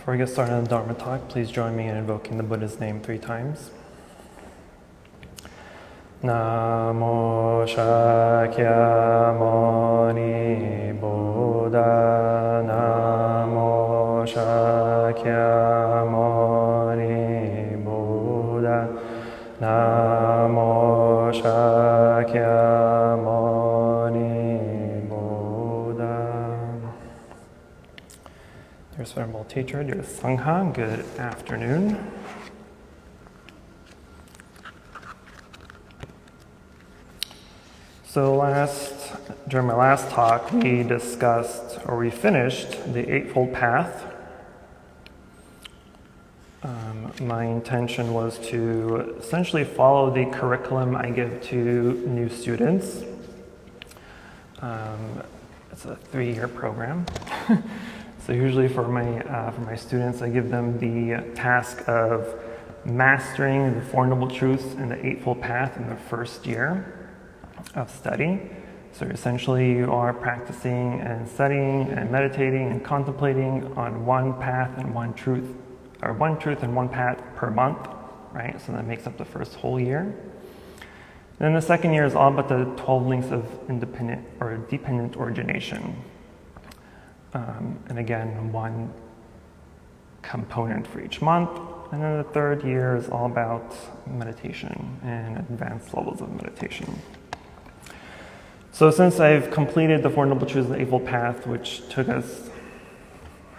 Before we get started on the Dharma talk, please join me in invoking the Buddha's name 3 times. Namo Shakyamuni Buddha. Namo Shakyamuni Buddha. Namo Shakyamuni Buddha. Dear Venerable Teacher, dear Sangha, good afternoon. So during my last talk, we finished the Eightfold Path. My intention was to essentially follow the curriculum I give to new students. It's a 3-year program. So usually for my students, I give them the task of mastering the Four Noble Truths and the Eightfold Path in the first year of study. So essentially you are practicing and studying and meditating and contemplating on one path and one truth and one path per month, right? So that makes up the first whole year. And then the second year is all about the 12 links of independent or dependent origination. And again, one component for each month. And then the third year is all about meditation and advanced levels of meditation. So since I've completed the Four Noble Truths and the Eightfold Path, which took us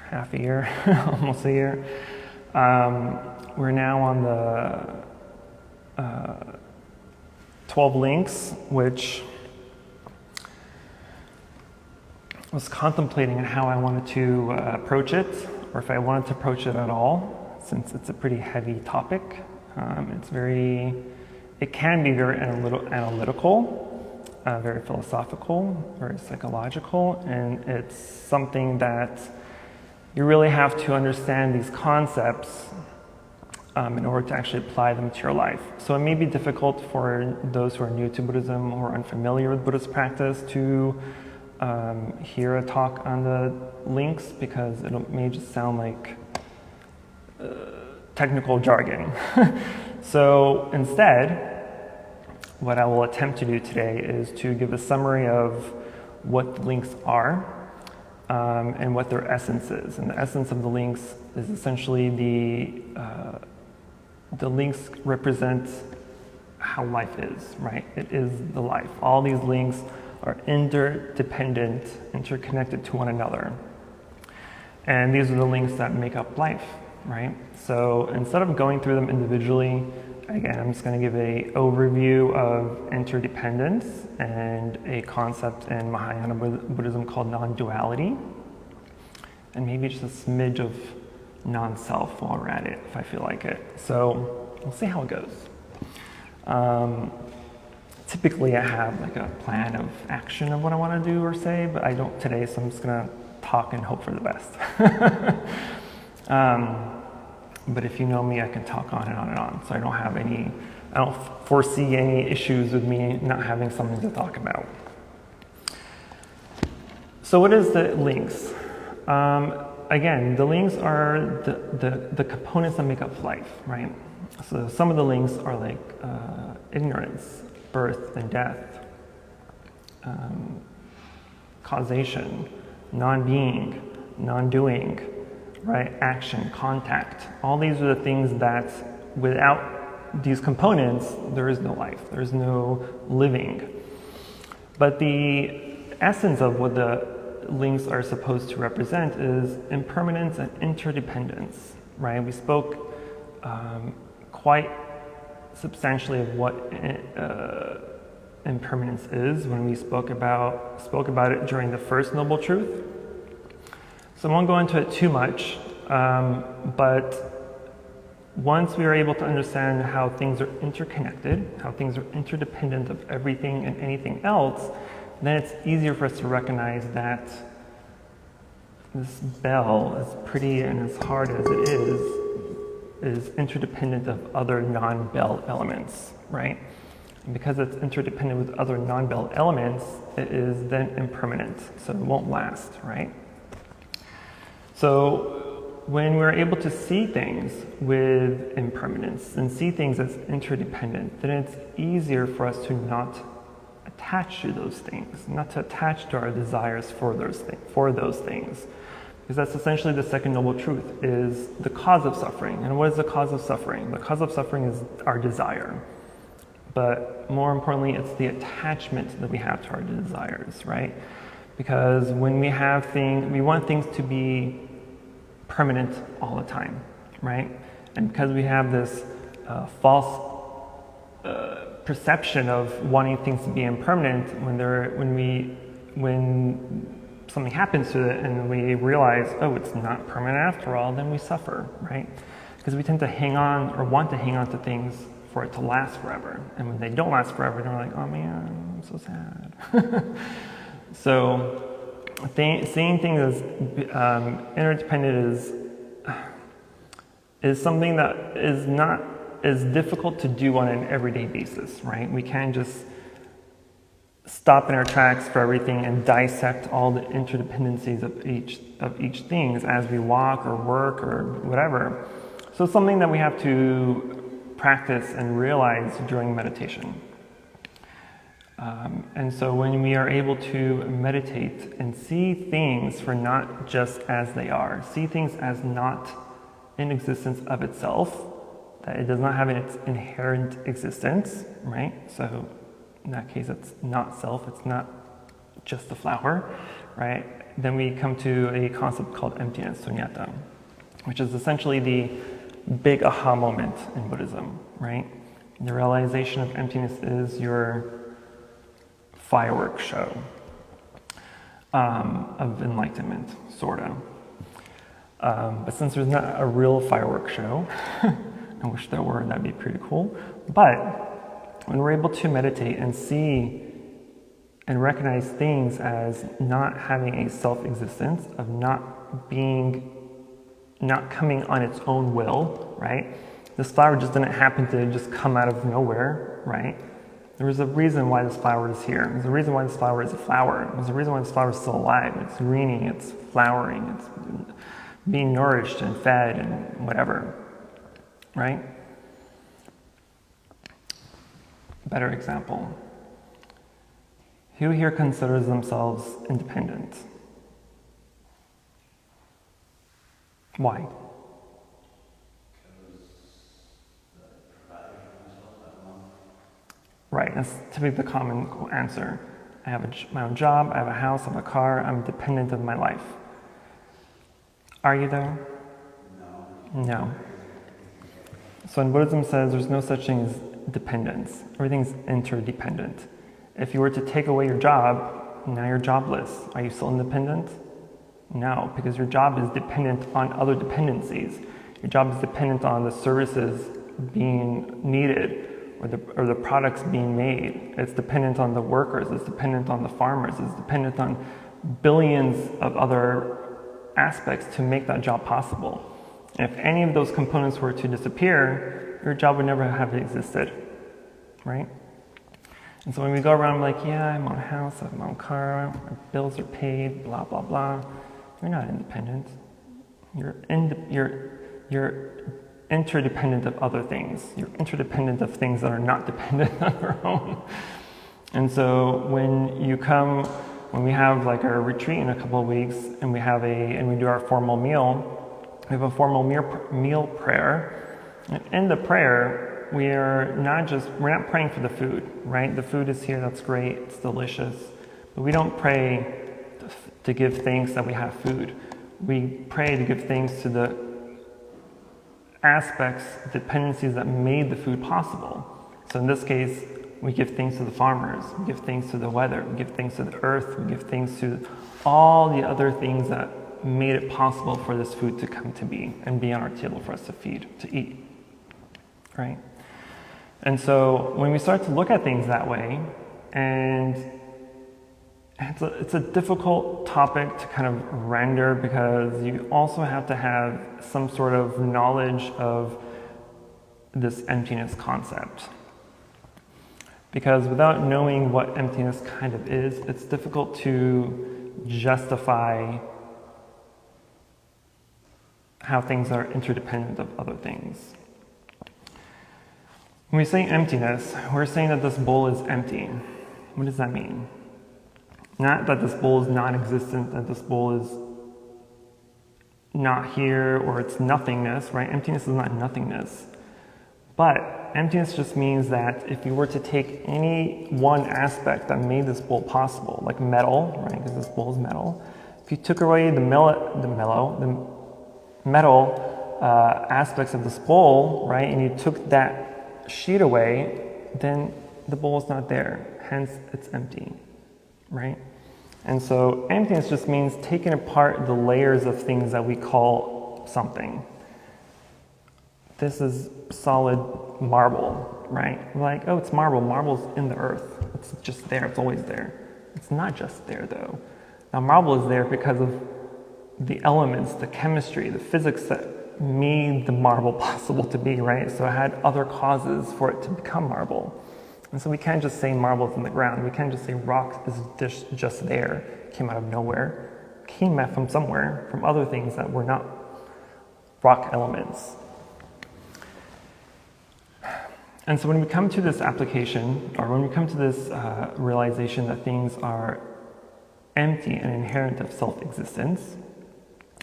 half a year, almost a year, we're now on the 12 links, which I was contemplating on how I wanted to approach it, or if I wanted to approach it at all, since it's a pretty heavy topic. It can be very analytical, very philosophical, very psychological, and it's something that you really have to understand these concepts in order to actually apply them to your life. So it may be difficult for those who are new to Buddhism or unfamiliar with Buddhist practice to hear a talk on the links, because it may just sound like technical jargon. So instead, what I will attempt to do today is to give a summary of what the links are and what their essence is. And the essence of the links is essentially the links represent how life is, right? It is the life. All these links are interdependent, interconnected to one another. And these are the links that make up life, right? So instead of going through them individually, again, I'm just going to give an overview of interdependence and a concept in Mahayana Buddhism called non-duality, and maybe just a smidge of non-self while we're at it, if I feel like it. So we'll see how it goes. Typically, I have like a plan of action of what I want to do or say, but I don't today, so I'm just going to talk and hope for the best. But if you know me, I can talk on and on and on. So I don't foresee any issues with me not having something to talk about. So what is the links? Again, the links are the components that make up life, right? So some of the links are like ignorance, birth and death, causation, non-being, non-doing, right? Action, contact. All these are the things that without these components, there is no life, there is no living. But the essence of what the links are supposed to represent is impermanence and interdependence, right? We spoke quite substantially of what impermanence is when we spoke about it during the first Noble Truth. So I won't go into it too much, but once we are able to understand how things are interconnected, how things are interdependent of everything and anything else, then it's easier for us to recognize that this bell, as pretty and as hard as it is interdependent of other non-bell elements, right? And because it's interdependent with other non-bell elements, it is then impermanent, so it won't last, right? So when we're able to see things with impermanence and see things as interdependent, then it's easier for us to not attach to those things, not to attach to our desires for those things. Because that's essentially the second noble truth, is the cause of suffering. And what is the cause of suffering? The cause of suffering is our desire. But more importantly, it's the attachment that we have to our desires, right? Because when we have things, we want things to be permanent all the time, right? And because we have this false perception of wanting things to be impermanent, when something happens to it and we realize, oh, it's not permanent after all, then we suffer, right? Because we tend to hang on or want to hang on to things for it to last forever. And when they don't last forever, then we're like, oh man, I'm so sad. So seeing things as interdependent is something that is difficult to do on an everyday basis, right? We can't just stop in our tracks for everything and dissect all the interdependencies of each thing as we walk or work or whatever. So it's something that we have to practice and realize during meditation. And so when we are able to meditate and see things for not just as they are, see things as not in existence of itself, that it does not have its inherent existence, right? So in that case, it's not self, it's not just the flower, right? Then we come to a concept called emptiness, sunyata, which is essentially the big aha moment in Buddhism, right? The realization of emptiness is your fireworks show of enlightenment, sort of. But since there's not a real fireworks show, I wish there were, that'd be pretty cool. But when we're able to meditate and see and recognize things as not having a self-existence, of not coming on its own will, right? This flower just didn't happen to just come out of nowhere, right? There was a reason why this flower is here. There's a reason why this flower is a flower. There's a reason why this flower is still alive. It's greening, it's flowering, it's being nourished and fed and whatever, right? Better example. Who here considers themselves independent? Why? Right, that's typically the common answer. I have my own job, I have a house, I have a car, I'm dependent of my life. Are you though? No. So in Buddhism says there's no such thing as dependence. Everything's interdependent. If you were to take away your job, now you're jobless. Are you still independent? No, because your job is dependent on other dependencies. Your job is dependent on the services being needed or the products being made. It's dependent on the workers, it's dependent on the farmers, it's dependent on billions of other aspects to make that job possible. And if any of those components were to disappear, your job would never have existed, right? And so when we go around like, yeah, I have my own house, I have my own car, my bills are paid, blah, blah, blah, you're not independent. You're interdependent of other things. You're interdependent of things that are not dependent on their own. And so when we have like our retreat in a couple of weeks and we do our formal meal, we have a formal meal prayer. And in the prayer, we're not praying for the food, right? The food is here, that's great, it's delicious. But we don't pray to give thanks that we have food. We pray to give thanks to the aspects, dependencies that made the food possible. So in this case, we give thanks to the farmers, we give thanks to the weather, we give thanks to the earth, we give thanks to all the other things that made it possible for this food to come to be and be on our table for us to eat, right? And so when we start to look at things that way, and it's a difficult topic to kind of render because you also have to have some sort of knowledge of this emptiness concept. Because without knowing what emptiness kind of is, it's difficult to justify how things are interdependent of other things. When we say emptiness, we're saying that this bowl is empty. What does that mean? Not that this bowl is non-existent, that this bowl is not here, or it's nothingness, right? Emptiness is not nothingness. But emptiness just means that if you were to take any one aspect that made this bowl possible, like metal, right? Because this bowl is metal. If you took away the metal aspects of this bowl, right, and you took that sheet away, then the bowl is not there. Hence, it's empty, right? And so emptiness just means taking apart the layers of things that we call something. This is solid marble, right? We're like, oh, it's marble. Marble's in the earth. It's just there. It's always there. It's not just there, though. Now, marble is there because of the elements, the chemistry, the physics that made the marble possible to be, right? So it had other causes for it to become marble. And so we can't just say marble's in the ground. We can't just say rock is just there. It came out of nowhere. It came from somewhere, from other things that were not rock elements. And so when we come to this application, or when we come to this realization that things are empty and inherent of self-existence,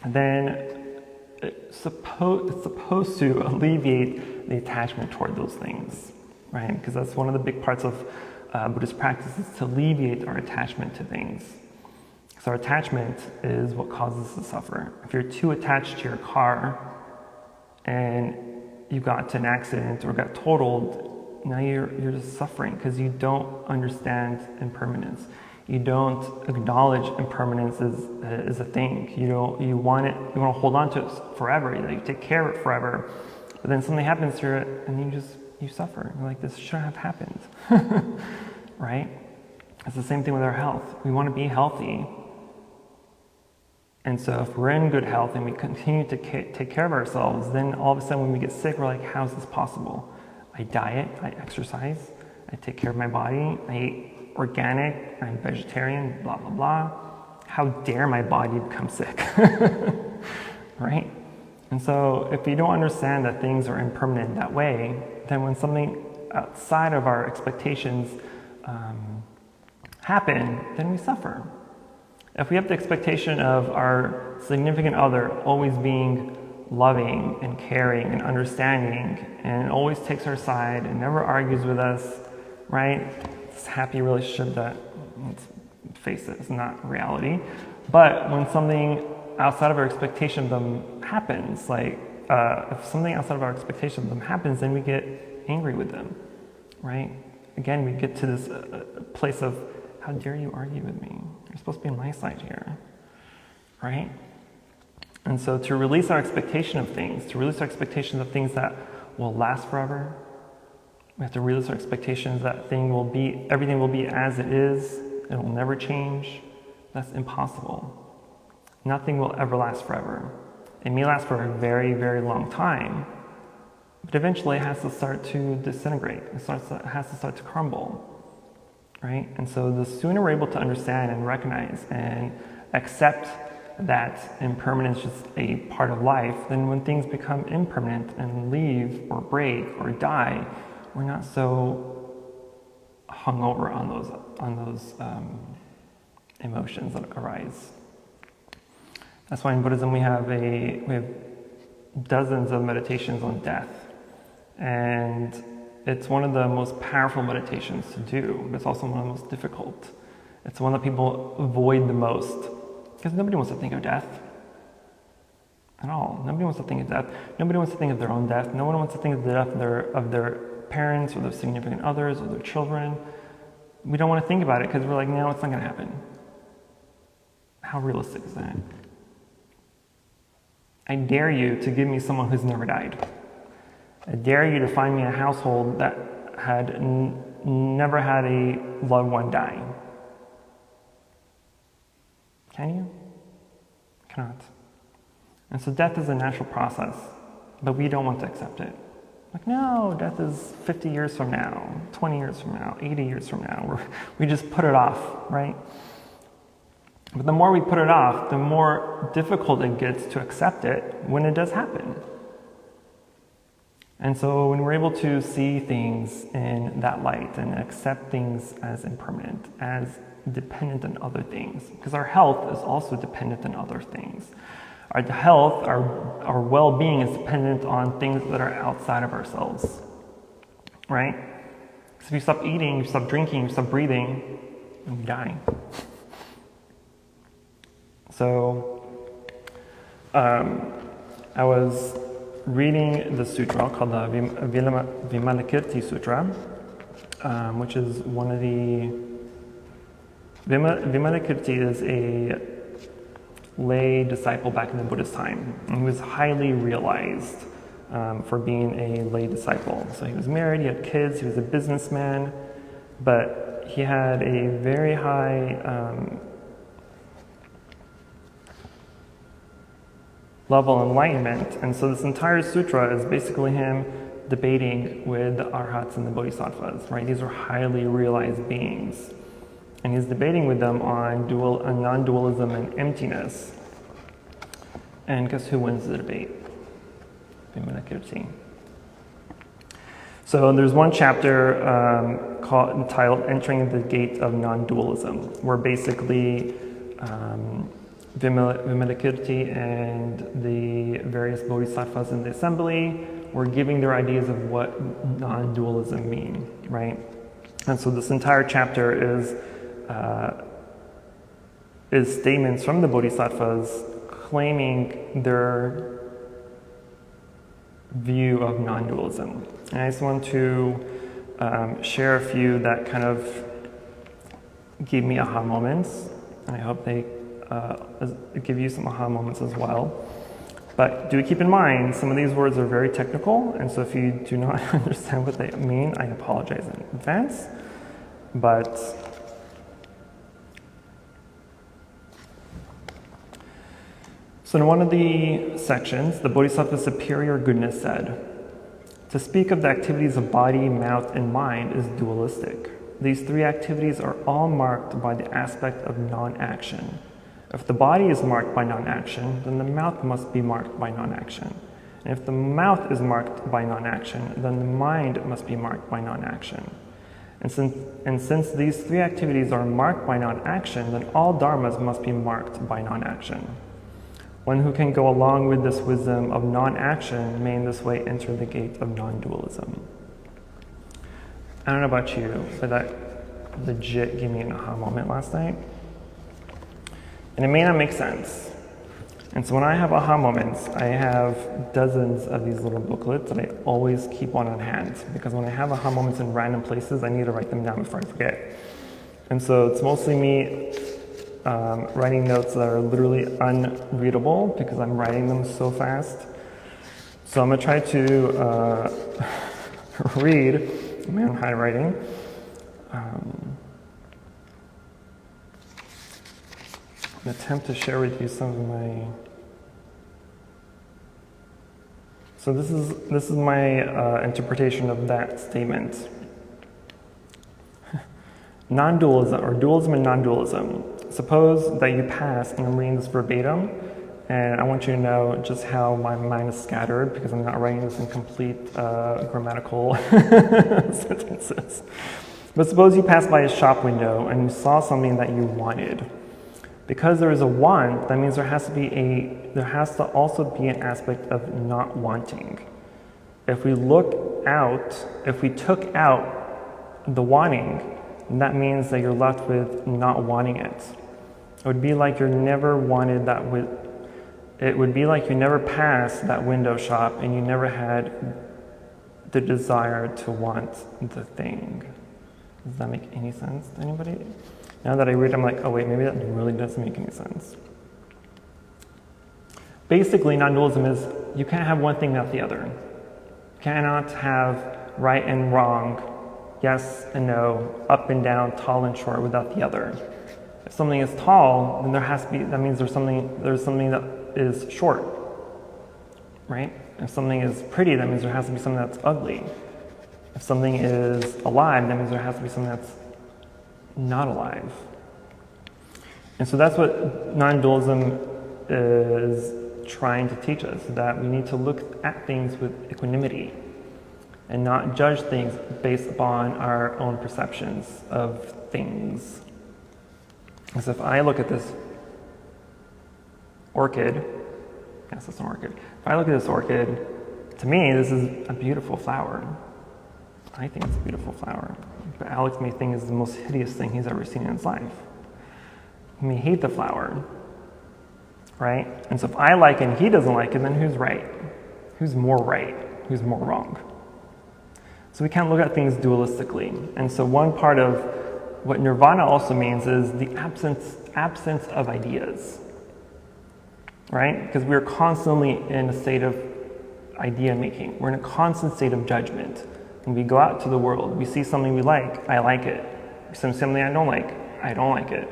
then it's supposed to alleviate the attachment toward those things, right? Because that's one of the big parts of Buddhist practice, is to alleviate our attachment to things. So our attachment is what causes us to suffer. If you're too attached to your car and you got into an accident or got totaled, now you're just suffering because you don't understand impermanence. You don't acknowledge impermanence as a thing. You want to hold on to it forever. You take care of it forever, but then something happens to it and you suffer. You're like, this shouldn't have happened, right? It's the same thing with our health. We want to be healthy. And so if we're in good health and we continue to take care of ourselves, then all of a sudden when we get sick, we're like, how's this possible? I diet, I exercise, I take care of my body, I eat organic, I'm vegetarian, blah, blah, blah. How dare my body become sick, right? And so if we don't understand that things are impermanent that way, then when something outside of our expectations happen, then we suffer. If we have the expectation of our significant other always being loving and caring and understanding and always takes our side and never argues with us, right? This happy relationship that, let's face it, is not reality. But when something outside of our expectation of them happens, like if something outside of our expectation of them happens, then we get angry with them, right? Again, we get to this place of, how dare you argue with me? You're supposed to be on my side here, right? And so to release our expectation of things, to release our expectations of things that will last forever, we have to release our expectations that everything will be as it is, it will never change. That's impossible. Nothing will ever last forever. It may last for a very, very long time, but eventually it has to start to disintegrate. It has to start to crumble. Right? And so the sooner we're able to understand and recognize and accept that impermanence is just a part of life, then when things become impermanent and leave or break or die, we're not so hungover on those emotions that arise. That's why in Buddhism we have dozens of meditations on death, and it's one of the most powerful meditations to do, but it's also one of the most difficult. It's one that people avoid the most, because nobody wants to think of death at all. Nobody wants to think of death. Nobody wants to think of their own death. No one wants to think of the death of their parents or their significant others or their children. We don't want to think about it because we're like, no, it's not going to happen. How realistic is that? I dare you to give me someone who's never died. I dare you to find me a household that had never had a loved one die. Can you? Cannot. And so death is a natural process, but we don't want to accept it. Like, no, death is 50 years from now, 20 years from now, 80 years from now. We just put it off, right? But the more we put it off, the more difficult it gets to accept it when it does happen. And so when we're able to see things in that light and accept things as impermanent, as dependent on other things, because our health is also dependent on other things. Our health, our well-being is dependent on things that are outside of ourselves, right? So if you stop eating, you stop drinking, you stop breathing, you die. So I was reading the sutra called the Vimalakirti Sutra, which is one of the... Vimalakirti is a lay disciple back in the Buddhist time. And he was highly realized for being a lay disciple. So he was married, he had kids, he was a businessman, but he had a very high level of enlightenment. And so this entire sutra is basically him debating with the arhats and the bodhisattvas, right? These are highly realized beings. And he's debating with them on non-dualism and emptiness. And guess who wins the debate? Vimalakirti. So there's one chapter entitled Entering the Gate of Non-Dualism, where basically Vimalakirti and the various bodhisattvas in the assembly were giving their ideas of what non-dualism mean, right? And so this entire chapter is statements from the bodhisattvas claiming their view of non-dualism. And I just want to share a few that kind of gave me aha moments. And I hope they give you some aha moments as well. But do keep in mind, some of these words are very technical, and so if you do not understand what they mean, I apologize in advance. But so in one of the sections, the Bodhisattva Superior Goodness said, "To speak of the activities of body, mouth, and mind is dualistic. These three activities are all marked by the aspect of non-action. If the body is marked by non-action, then the mouth must be marked by non-action. And if the mouth is marked by non-action, then the mind must be marked by non-action. And since these three activities are marked by non-action, then all dharmas must be marked by non-action. One who can go along with this wisdom of non-action may in this way enter the gate of non-dualism." I don't know about you, but that legit gave me an aha moment last night. And it may not make sense. And so when I have aha moments, I have dozens of these little booklets that I always keep on hand, because when I have aha moments in random places, I need to write them down before I forget. And so it's mostly me writing notes that are literally unreadable because I'm writing them so fast. So I'm going to try to read my own handwriting. Attempt to share with you some of my. So this is my interpretation of that statement. Non-dualism, or dualism and non-dualism. Suppose that you pass, and I'm reading this verbatim, and I want you to know just how my mind is scattered because I'm not writing this in complete grammatical sentences. But suppose you passed by a shop window and you saw something that you wanted. Because there is a want, that means there has to also be an aspect of not wanting. If we took out the wanting, that means that you're left with not wanting it. It would be like you never wanted that. It would be like you never passed that window shop and you never had the desire to want the thing. Does that make any sense to anybody? Now that I read, I'm like, oh wait, maybe that really doesn't make any sense. Basically, non-dualism is you can't have one thing without the other. You cannot have right and wrong, yes and no, up and down, tall and short without the other. If something is tall, then that means there's something that is short, right? If something is pretty, that means there has to be something that's ugly. If something is alive, that means there has to be something that's not alive. And so that's what non-dualism is trying to teach us, that we need to look at things with equanimity and not judge things based upon our own perceptions of things. Because if I look at this orchid, yes, it's an orchid. If I look at this orchid, to me, this is a beautiful flower. I think it's a beautiful flower. But Alex may think it's the most hideous thing he's ever seen in his life. He may hate the flower, right? And so if I like it and he doesn't like it, then who's right? Who's more right? Who's more wrong? So we can't look at things dualistically. And so one part of what nirvana also means is the absence of ideas, right? Because we're constantly in a state of idea making. We're in a constant state of judgment. When we go out to the world, we see something we like, I like it. We see something I don't like it.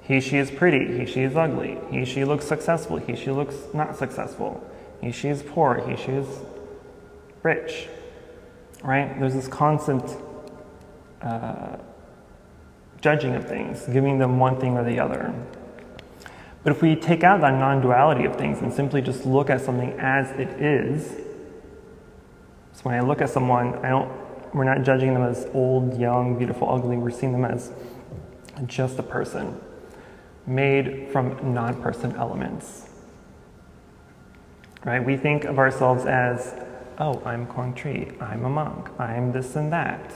He, she is pretty, he, she is ugly. He, she looks successful, he, she looks not successful. He, she is poor, he, she is rich, right? There's this constant judging of things, giving them one thing or the other. But if we take out that non-duality of things and simply just look at something as it is, so when I look at someone, we're not judging them as old, young, beautiful, ugly, we're seeing them as just a person made from non-person elements. Right? We think of ourselves as, oh, I'm Quang Tri, I'm a monk, I'm this and that.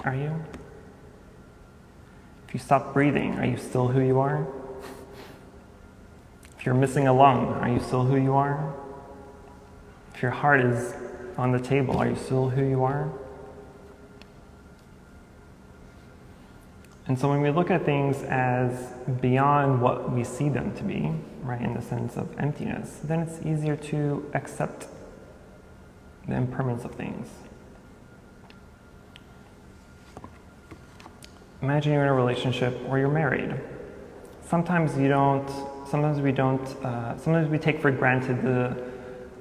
Are you? If you stop breathing, are you still who you are? If you're missing a lung, are you still who you are? If your heart is on the table, are you still who you are? And so when we look at things as beyond what we see them to be, right, in the sense of emptiness, then it's easier to accept the impermanence of things. Imagine you're in a relationship where you're married. Sometimes we take for granted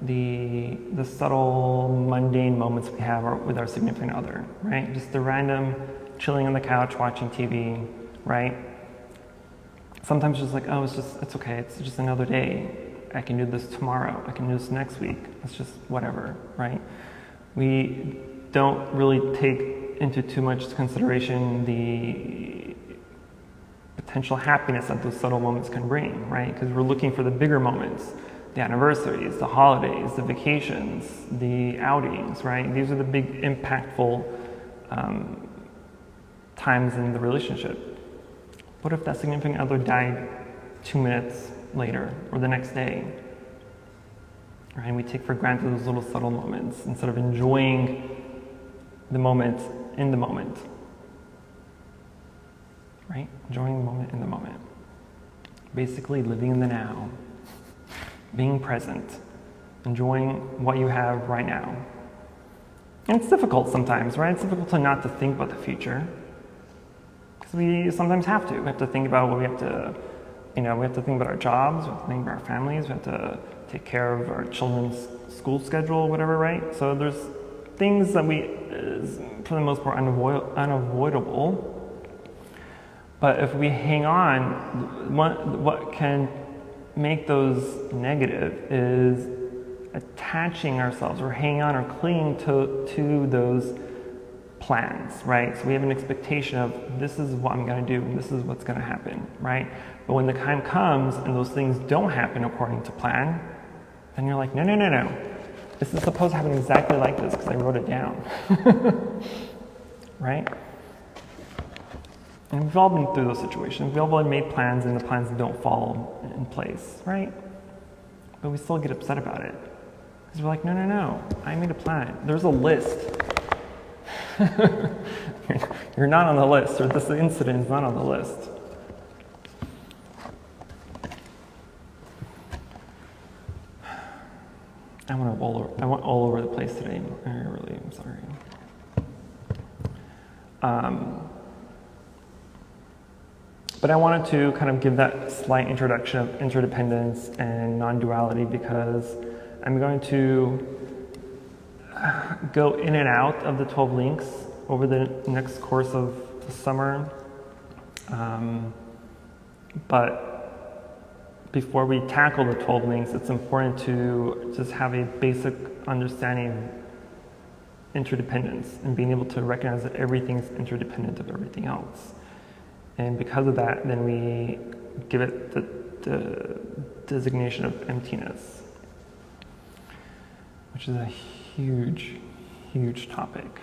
the subtle, mundane moments we have with our significant other, right? Just the random chilling on the couch, watching TV, right? Sometimes it's like, oh, it's okay, it's just another day. I can do this tomorrow, I can do this next week. It's just whatever, right? We don't really take into too much consideration the potential happiness that those subtle moments can bring, right? Because we're looking for the bigger moments, the anniversaries, the holidays, the vacations, the outings, right? These are the big impactful times in the relationship. What if that significant other died 2 minutes later or the next day? Right? We take for granted those little subtle moments instead of enjoying the moment in the moment. Right? Enjoying the moment in the moment. Basically living in the now. Being present. Enjoying what you have right now. And it's difficult sometimes, right? It's difficult not to think about the future. Because we sometimes have to. We have to think about what we have to, we have to think about our jobs, we have to think about our families, we have to take care of our children's school schedule, whatever, right? So there's things that for the most part, unavoidable. But if we hang on, what can make those negative is attaching ourselves or hanging on or clinging to those plans, right? So we have an expectation of this is what I'm going to do and this is what's going to happen, right? But when the time comes and those things don't happen according to plan, then you're like, no. This is supposed to happen exactly like this because I wrote it down, right? And we've all been through those situations. We've all made plans and the plans don't fall in place, right? But we still get upset about it. Because we're like, no, I made a plan. There's a list. You're not on the list, or this incident is not on the list. I went all over the place today. I'm sorry. But I wanted to kind of give that slight introduction of interdependence and non-duality because I'm going to go in and out of the 12 links over the next course of the summer. But before we tackle the 12 links, it's important to just have a basic understanding of interdependence and being able to recognize that everything is interdependent of everything else. And because of that, then we give it the designation of emptiness, which is a huge, huge topic.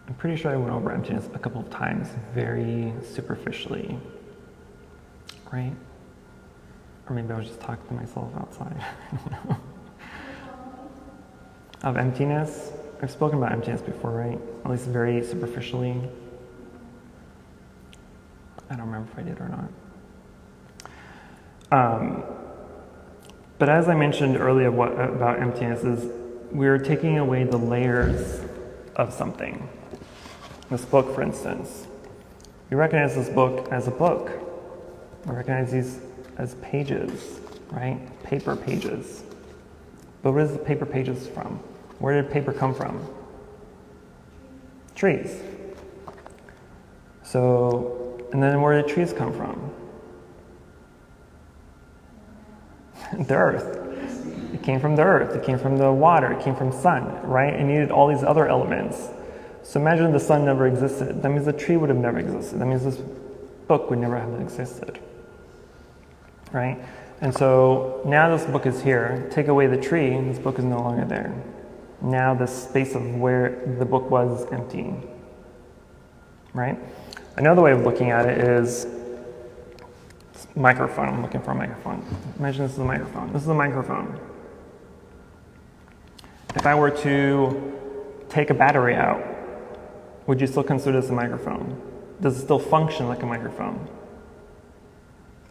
I'm pretty sure I went over emptiness a couple of times very superficially, right? Or maybe I was just talking to myself outside. I don't know. Of emptiness, I've spoken about emptiness before, right? At least very superficially. I don't remember if I did or not. But as I mentioned earlier, about emptiness is we're taking away the layers of something. This book, for instance, we recognize this book as a book. We recognize these as pages, right? Paper pages. But where does the paper pages from? Where did paper come from? Trees. So, and then where did trees come from? The earth. It came from the earth, it came from the water, it came from sun, right? It needed all these other elements. So imagine the sun never existed. That means the tree would have never existed. That means this book would never have existed, right? And so now this book is here. Take away the tree, this book is no longer there. Now the space of where the book was is empty, right? Another way of looking at it is microphone. I'm looking for a microphone. Imagine this is a microphone. This is a microphone. If I were to take a battery out, would you still consider this a microphone? Does it still function like a microphone?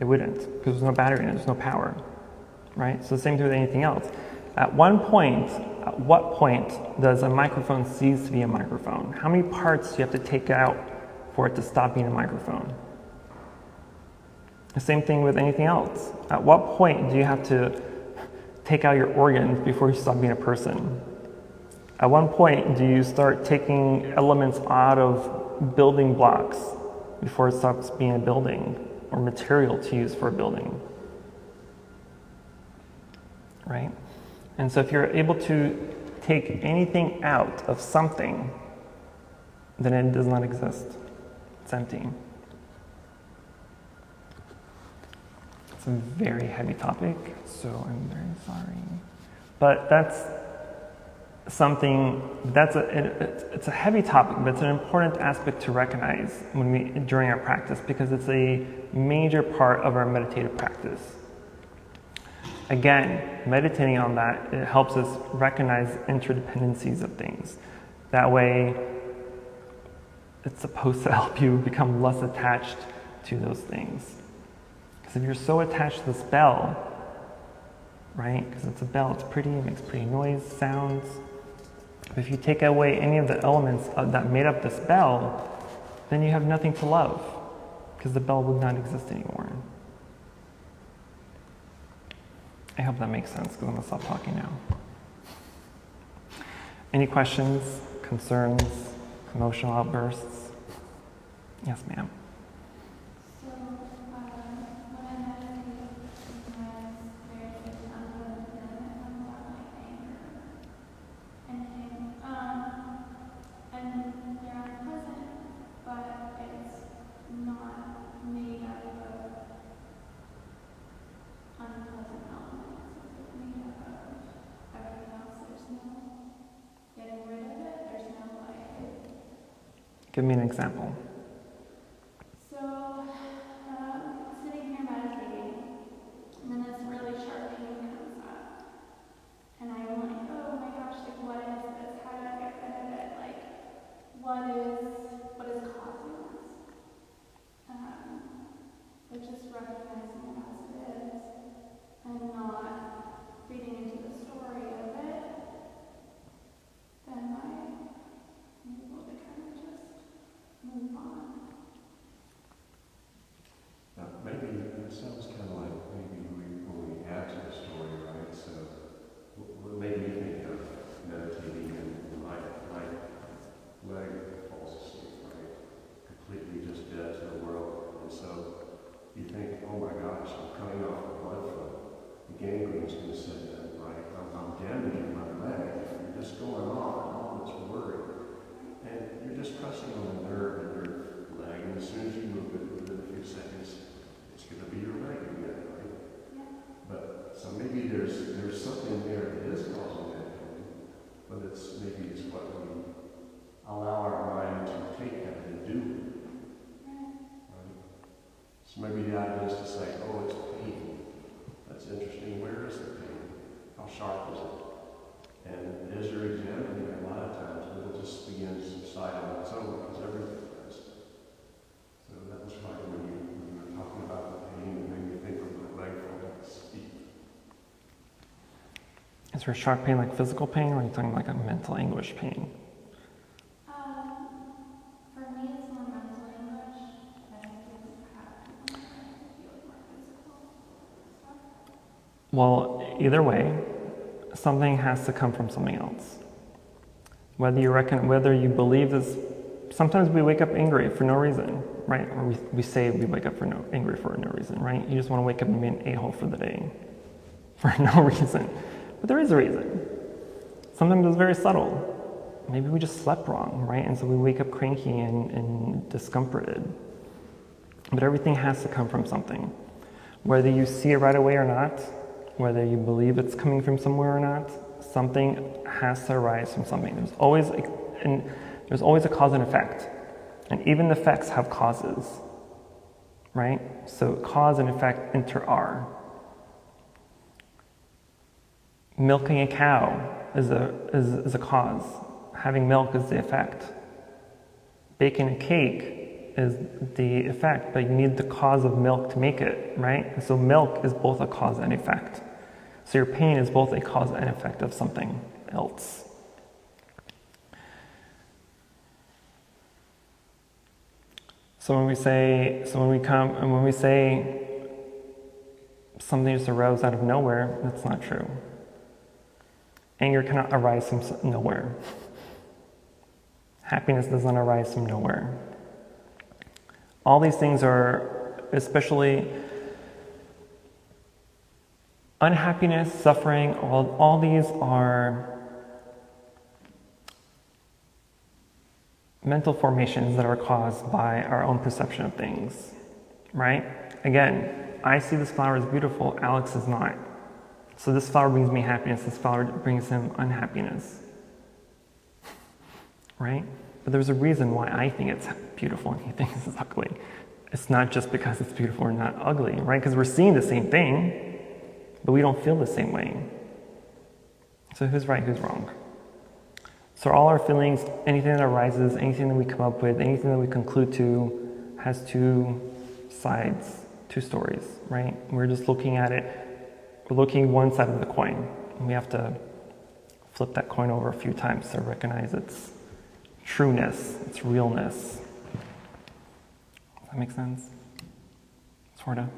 It wouldn't, because there's no battery in it, there's no power, right? So the same thing with anything else. At what point does a microphone cease to be a microphone? How many parts do you have to take out for it to stop being a microphone? The same thing with anything else. At what point do you have to take out your organs before you stop being a person? At one point, do you start taking elements out of building blocks before it stops being a building or material to use for a building? Right? And so if you're able to take anything out of something, then it does not exist. It's empty. It's a very heavy topic, so I'm very sorry. But that's something, it's a heavy topic, but it's an important aspect to recognize during our practice, because it's a major part of our meditative practice. Again, meditating on that, it helps us recognize interdependencies of things. That way, it's supposed to help you become less attached to those things. Because if you're so attached to this bell, right, because it's a bell, it's pretty, it makes pretty noise, sounds. But if you take away any of the elements that made up this bell, then you have nothing to love, because the bell would not exist anymore. I hope that makes sense, because I'm going to stop talking now. Any questions, concerns, emotional outbursts? Yes, ma'am. So, when I meditate, sometimes there's this unpleasant feeling that comes out, like anger and things. And they're unpleasant, but it's not made up of unpleasant elements. It's made up of everything else. There's no getting rid of it. There's no like. Give me an example. So, sitting here meditating, and then this really sharp pain comes up. And I'm like, oh my gosh, like what is this? How do I get rid of it? Like, what is causing this? But just recognizing it as it is, and not reading into the story of it, then I'm able to kind of just move on. Maybe that sounds kind of like maybe when we add to the story, right? So was going to say that, right? I'm damaging my leg. You're just going on and all this worry. And you're just pressing on the nerve in your leg, and as soon as you move it within a few seconds, it's going to be your leg again, right? Yeah. But so maybe there's something there that is causing that pain, but maybe it's what we allow our mind to take that and do. Right? So maybe the idea is to say, oh, it's pain. That's interesting. Where is the pain? How sharp is it? And as you're examining it, a lot of times it'll just begin to subside on its own, because everything does. So that was why when you were talking about the pain, it made me think of my leg falling asleep. Is there sharp pain like physical pain, or are you talking like a mental anguish pain? For me, it's more mental anguish. I don't feel more physical stuff. Well, either way, something has to come from something else. Whether you believe this, sometimes we wake up angry for no reason, right? Or we say we wake up angry for no reason, right? You just want to wake up and be an a-hole for the day for no reason. But there is a reason. Sometimes it's very subtle. Maybe we just slept wrong, right? And so we wake up cranky and discomforted. But everything has to come from something. Whether you see it right away or not, whether you believe it's coming from somewhere or not, something has to arise from something. There's always a cause and effect. And even the effects have causes, right? So cause and effect inter-are. Milking a cow is a cause. Having milk is the effect. Baking a cake is the effect, but you need the cause of milk to make it, right? And so milk is both a cause and effect. So your pain is both a cause and effect of something else. So when we say something just arose out of nowhere, that's not true. Anger cannot arise from nowhere. Happiness does not arise from nowhere. All these things are, especially unhappiness, suffering, all these are mental formations that are caused by our own perception of things, right? Again, I see this flower as beautiful, Alex is not. So this flower brings me happiness, this flower brings him unhappiness, right? But there's a reason why I think it's beautiful and he thinks it's ugly. It's not just because it's beautiful or not ugly, right? Because we're seeing the same thing, but we don't feel the same way. So who's right, who's wrong? So all our feelings, anything that arises, anything that we come up with, anything that we conclude to, has two sides, two stories, right? We're just looking at it, we're looking one side of the coin. And we have to flip that coin over a few times to recognize its trueness, its realness. Does that make sense? Sort of.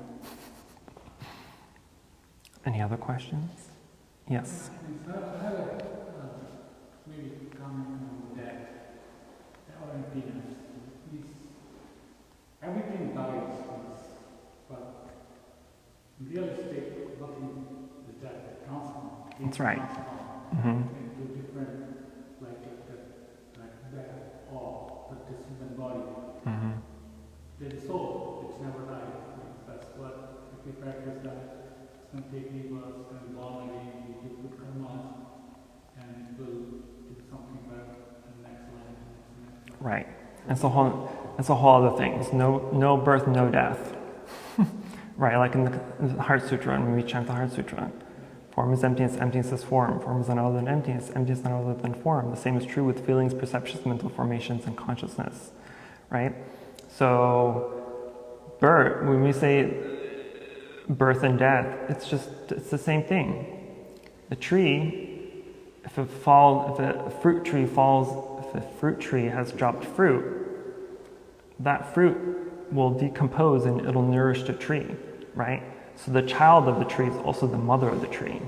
Any other questions? Yes. I have a maybe comment on that, or emptiness. Everything dies, but realistic looking is that transform. That's right. Into different, like that, or the human body. There's soul, which never dies. That's what, if we practice that, it's going to take rebirth, it's going to be born again, we do good karmas, and it will do something better in the next life. Right. That's a whole other thing. It's no birth, no death. Right, like in the Heart Sutra, and when we chant the Heart Sutra. Form is emptiness, emptiness is form. Form is none other than emptiness, emptiness is none other than form. The same is true with feelings, perceptions, mental formations, and consciousness. Right? So, when we say birth and death, it's the same thing. The tree, if a fruit tree has dropped fruit, that fruit will decompose and it'll nourish the tree, right? So the child of the tree is also the mother of the tree,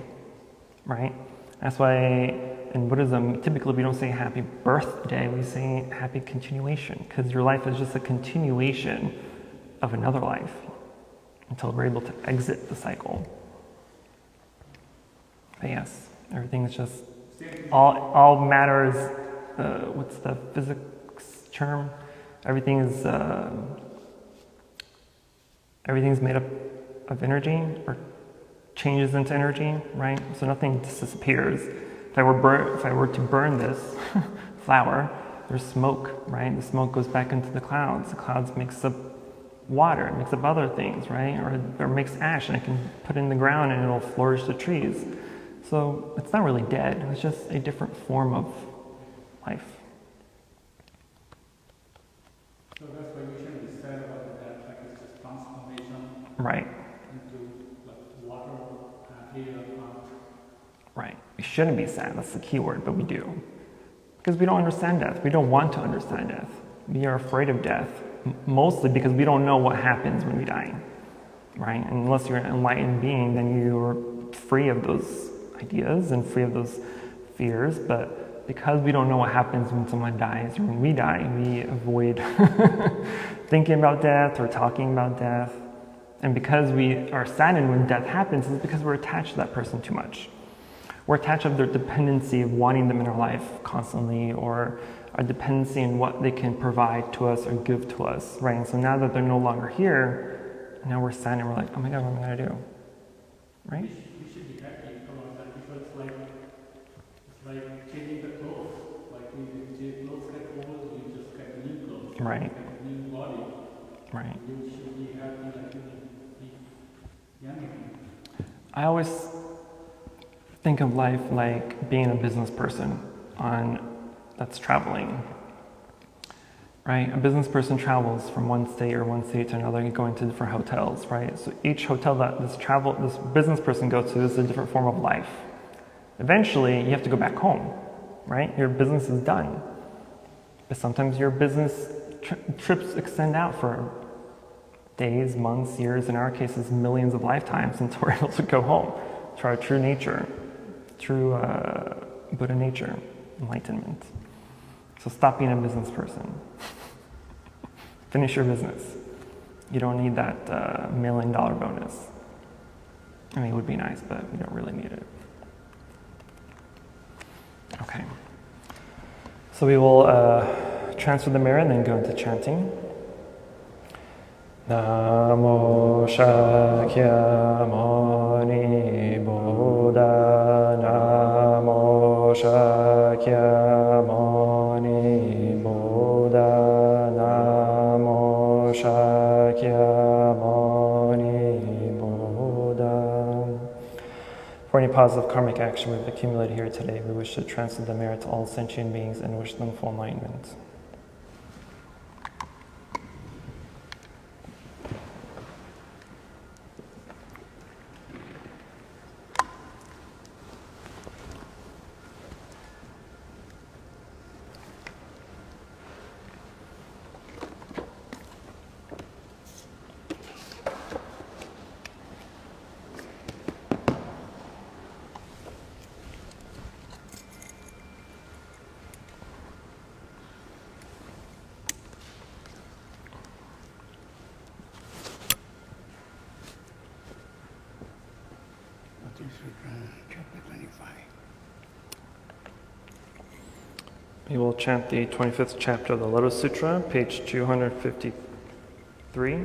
right? That's why in Buddhism, typically we don't say happy birthday, we say happy continuation, because your life is just a continuation of another life until we're able to exit the cycle. But yes, everything is just, all matter is, what's the physics term? Everything's made up of energy, or changes into energy, right? So nothing disappears. If I were to burn this flower, there's smoke, right? The smoke goes back into the clouds. The clouds mix up water, it makes up other things, right? Or makes ash, and I can put it in the ground and it'll flourish the trees. So it's not really dead, it's just a different form of life. So that's why we shouldn't be sad about that, like it's just transformation Right. into like water, air, Right. We shouldn't be sad, that's the key word, but we do. Because we don't understand death. We don't want to understand death. We are afraid of death, mostly because we don't know what happens when we die, right? And unless you're an enlightened being, then you're free of those ideas and free of those fears. But because we don't know what happens when someone dies, or when we die, we avoid thinking about death or talking about death. And because we are saddened when death happens, it's because we're attached to that person too much. We're attached to their dependency of wanting them in our life constantly, or our dependency in what they can provide to us or give to us, right? And so now that they're no longer here, now we're sad and we're like, oh my God, what am I going to do? Right? we should be happy about that, because it's like changing the clothes. Like the clothes get old, you just get new clothes. Right. You get a new body. Right. You should be happy like you be young again. I always think of life like being a business person that's traveling, right? A business person travels from one state to another, going to different hotels, right? So each hotel that this business person goes to is a different form of life. Eventually, you have to go back home, right? Your business is done. But sometimes your business trips extend out for days, months, years, in our cases, millions of lifetimes until we're able to go home to our true nature, true Buddha nature, enlightenment. So stop being a business person. Finish your business. You don't need that $1 million bonus. I mean, it would be nice, but we don't really need it. Okay. So we will transfer the mirror and then go into chanting. Namo Shakyamuni Buddha, Namo Shakyamuni Buddha, Namo Shakyamuni Buddha. For any positive karmic action we've accumulated here today, we wish to transfer the merit to all sentient beings and wish them full enlightenment. Sutra, chapter 25. We will chant the 25th chapter of the Lotus Sutra, page 253.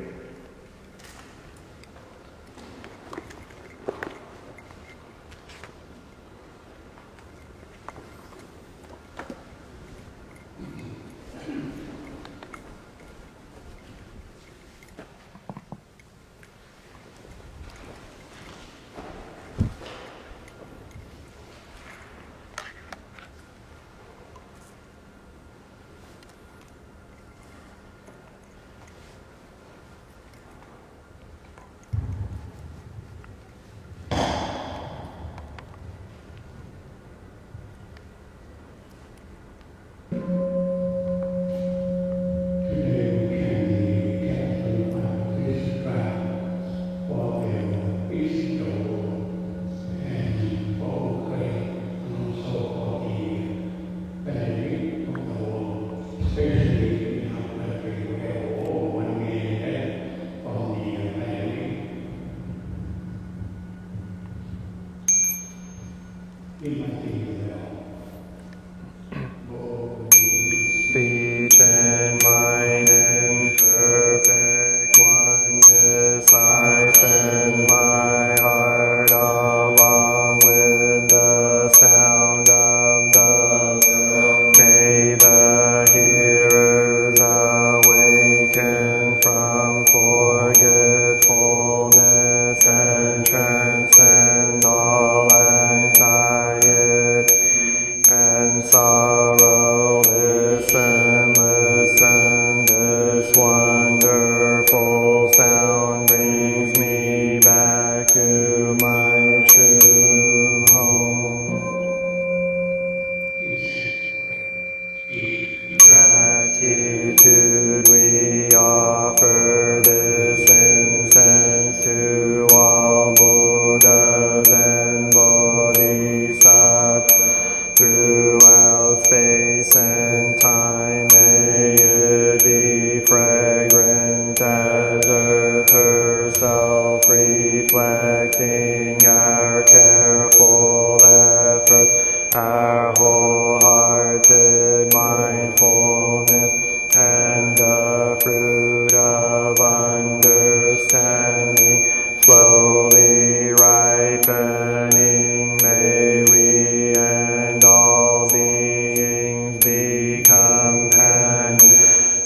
earth herself, reflecting our careful effort, our wholehearted mindfulness, and the fruit of understanding slowly ripening. May we and all beings be companions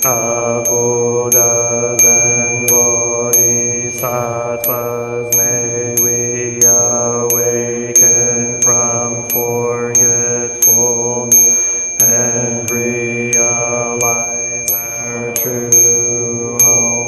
of Buddhas and Bodhisattvas. May we awaken from forgetfulness and realize our true home.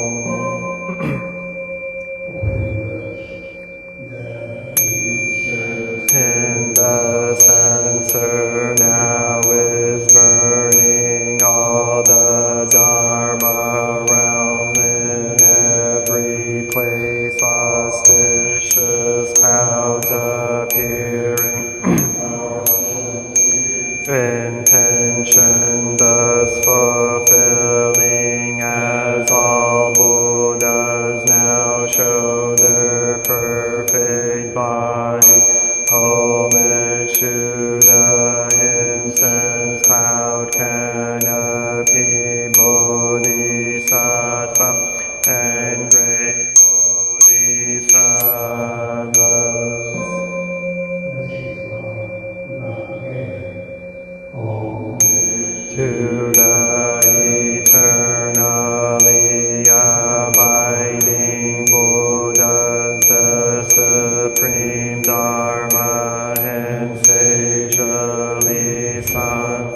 In the censer now is burning all the Dharma realm. In every place auspicious clouds appearing. Intention thus fulfilling, as all Buddhas now show their perfect body. Homage to the incense cloud canopy, Bodhisattva and great Bodhisattvas. To the eternally abiding Buddhas, the supreme Dharma insatiably sung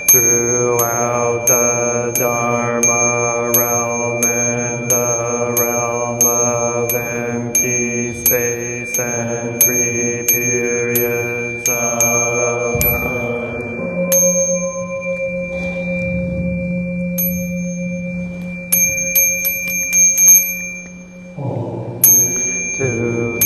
throughout the Dharma realm and the realm of empty space and 3 periods of time. To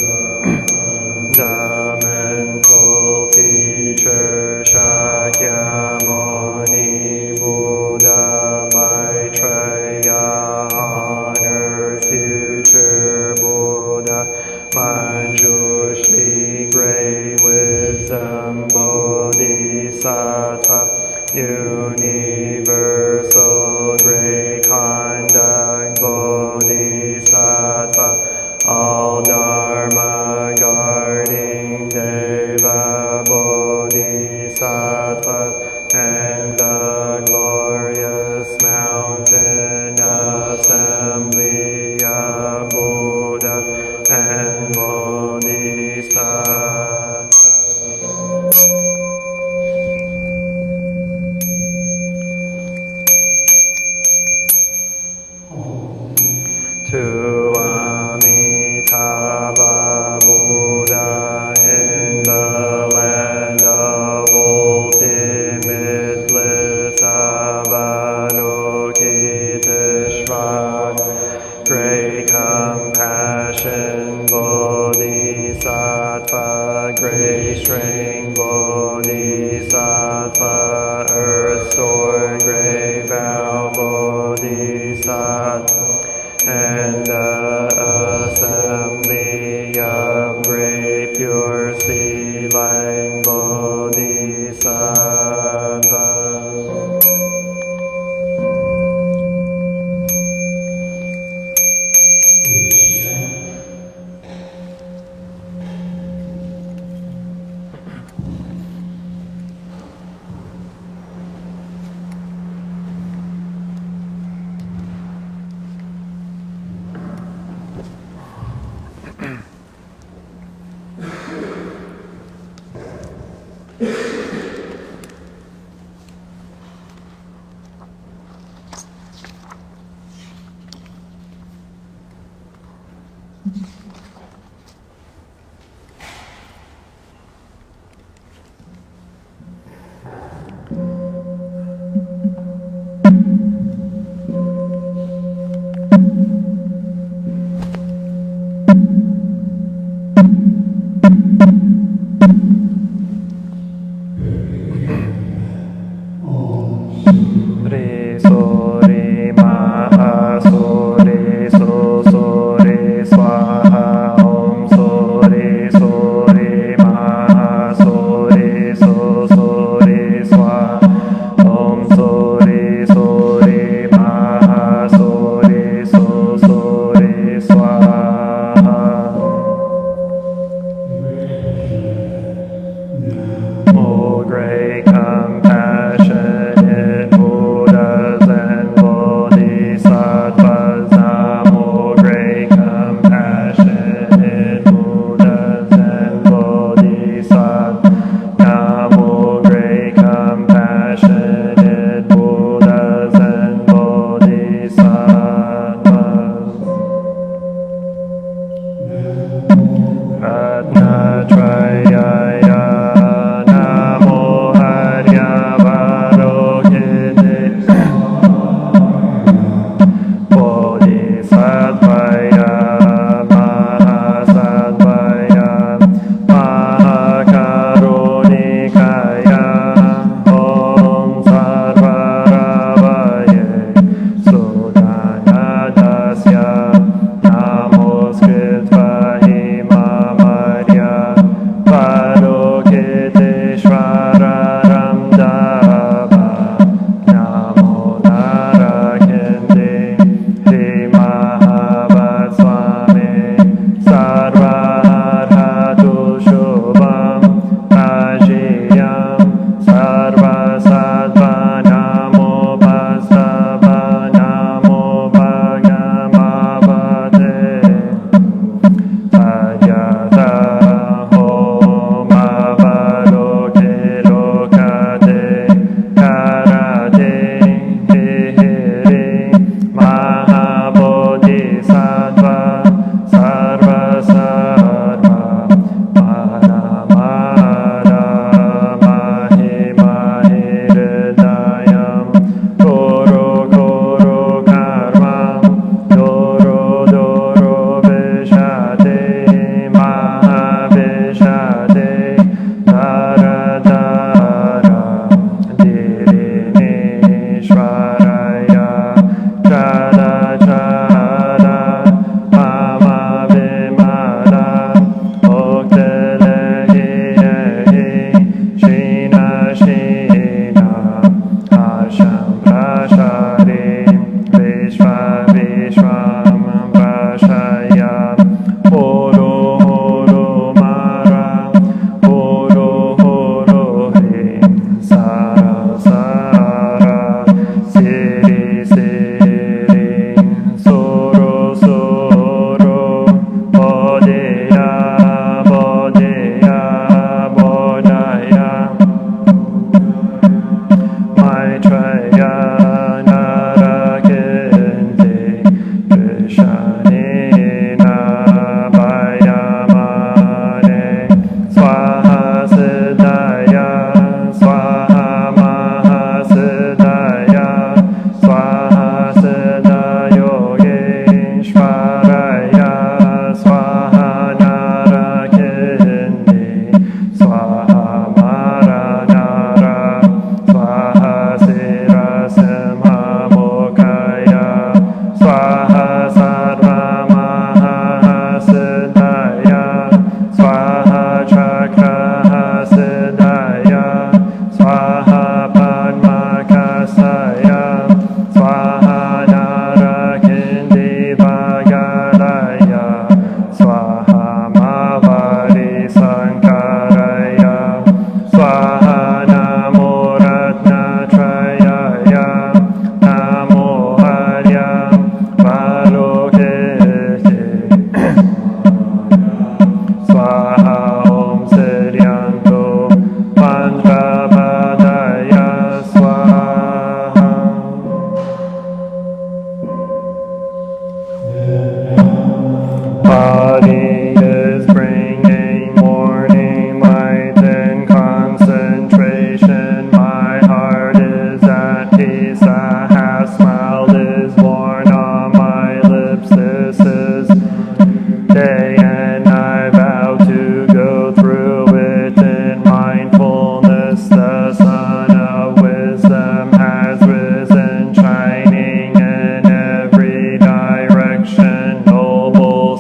the mental teacher Shakyamuni Buddha Maitreya, honored future Buddha Manjushri, great wisdom Bodhisattva, universal great conduct Bodhisattva, all Dharma guarding Deva Bodhisattva, and the glorious mountain assembly of Buddha and Bodhisattvas. To Amitabha Buddha in the land of ultimate bliss, Avalokiteshvara, great compassion Bodhisattva, great strength Bodhisattva, earth stored great vow Bodhisattva, and the assembly of great pure sea-lying Bodhisattvas. Re so re ma a so re so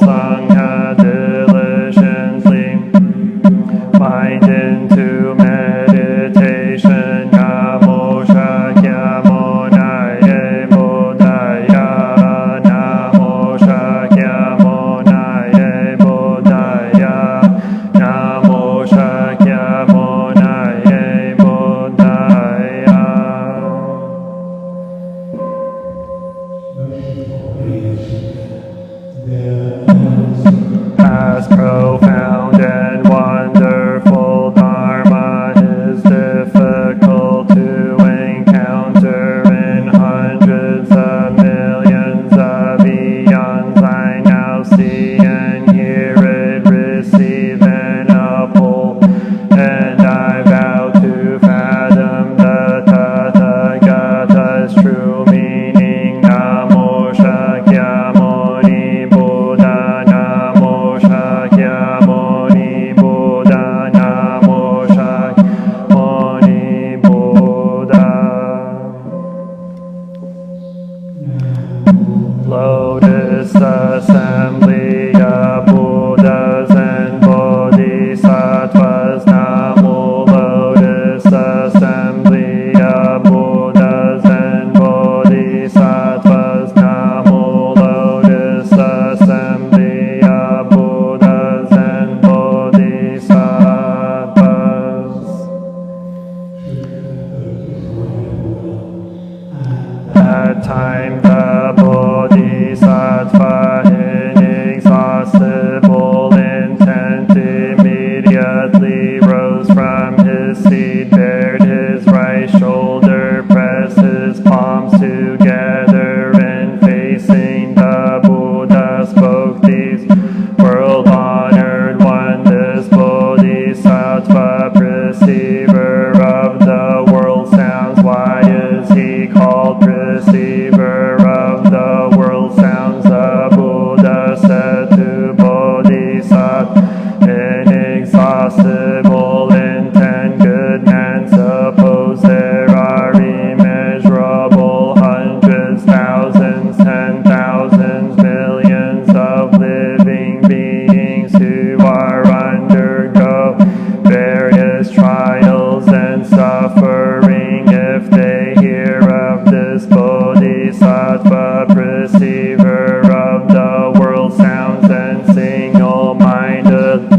Sangha spoke these. World-honored one, this Bodhisattva, perceiver of the world sounds. Why is he called perceiver of the world sounds? The Buddha said to Bodhisattva, inexhaustible intent, good man, suppose there are immeasurable hundreds, thousands, 10,000s, millions of living beings who are undergo various trials and suffering. If they hear of this Bodhisattva, perceiver of the world sounds, and single-minded,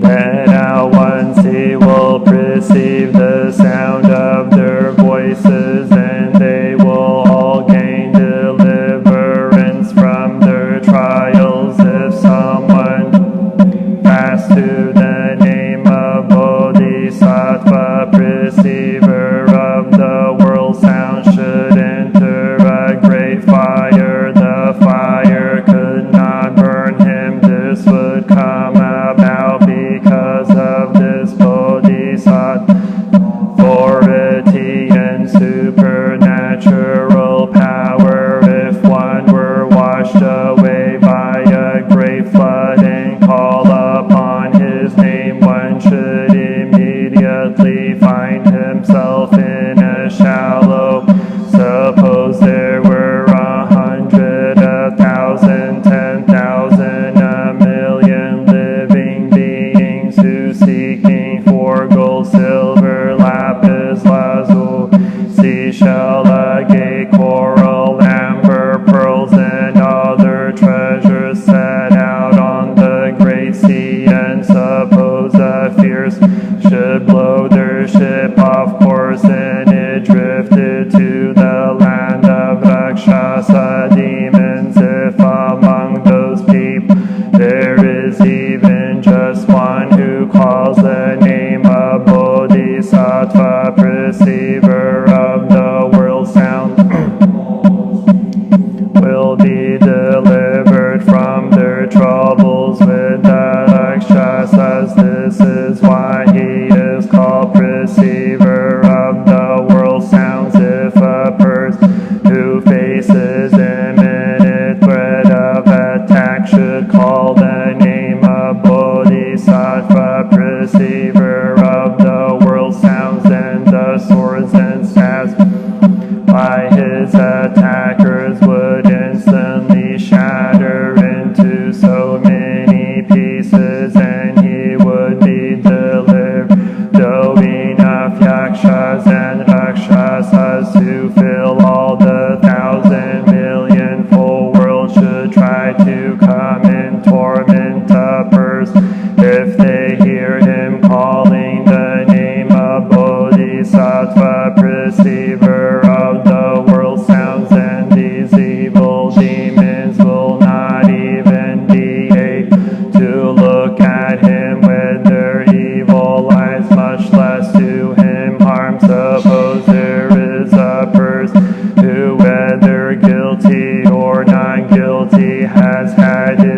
then at once he will perceive the sound of their voices, and they will all gain deliverance from their trials. If someone fasts to the name of Bodhisattva, perceiver of the world sound, should enter a great fire. The fire could not burn him. This would come about because of this Bodhisattva authority and supernatural power. If one were washed away by a great flood and call upon his name, one should immediately find himself in a shallow. Suppose there were 100, 1,000, 10,000, a million living beings who seeking for gold, silver, lapis lazuli, seashell, agate, coral, amber, pearls, and other treasures, set out on the great sea. And suppose a fierce should blow their ship off course, and it drifted to the land of Rakshasa demons. If among those people there is even just one who calls the name of Bodhisattva, perceiver of the world sound, will be delivered from their troubles with the Rakshasas. This is why he is called perceiver of the world sounds. If a person who faces imminent threat of attack should call the name of Bodhisattva, perceiver of the world sounds, and the swords and staves by his attackers would instantly shatter into so many pieces, and he would be delivered. Though enough yakshas and rakshasas to fill all the 1,000 million full world should try to come and torment a person, if they hear him calling the name of Bodhisattva, perceiver of the world sounds, and these evil demons will not even be able to look at him with their evil eyes, much less do him harm. Suppose there is a person who, whether guilty or not guilty, has had his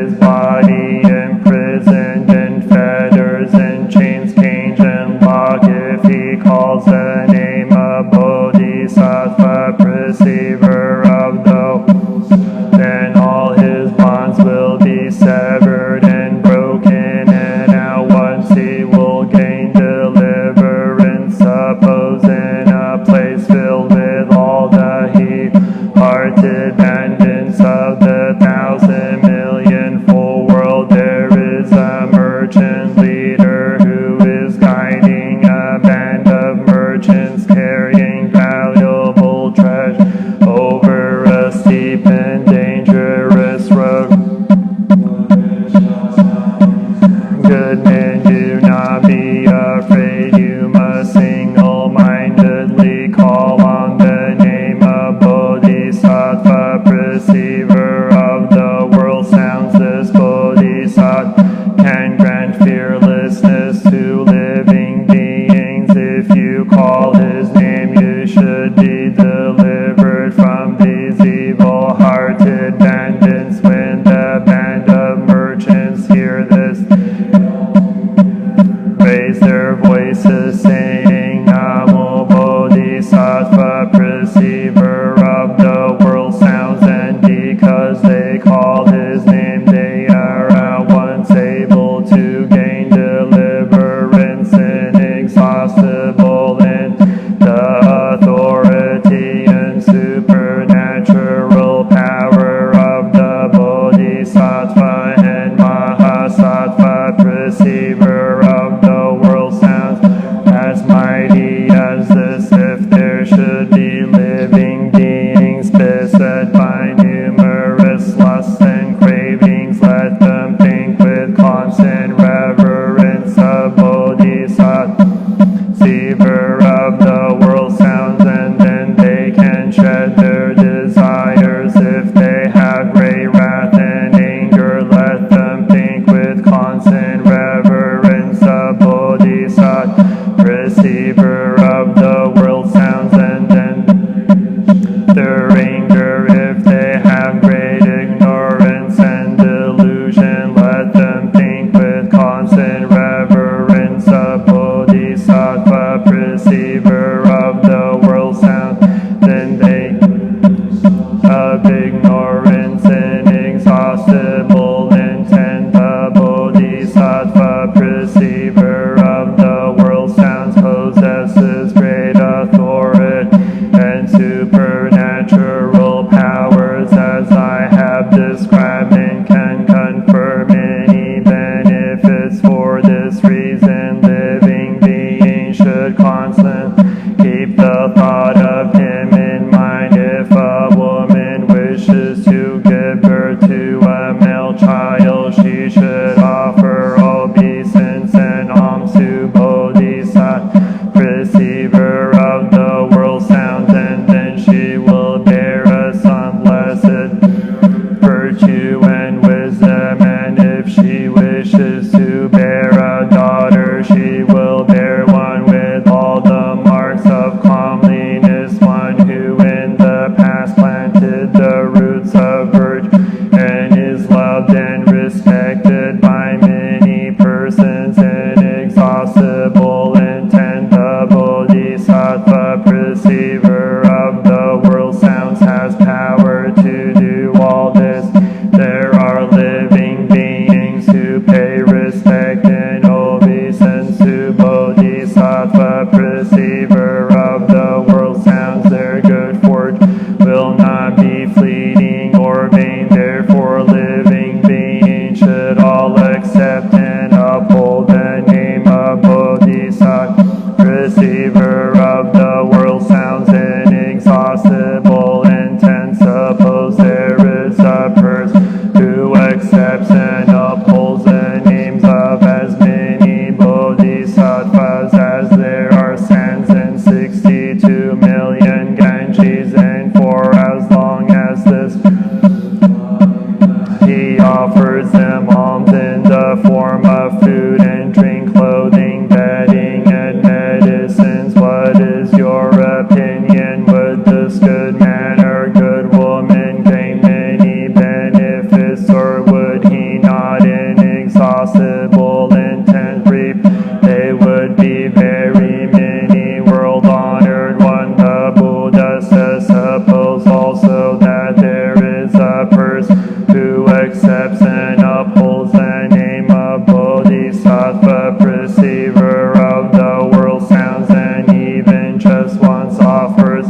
offers them alms in the form of food and drink, clothing, bedding, and medicines. What is your opinion? Would this good man or good woman gain many benefits, or would he not inexhaustible intent reap? They would be very many. World honored one, the Buddha says, suppose also that there is a person who accepts and upholds the name of Bodhisattva, perceiver of the world sounds, and even just once offers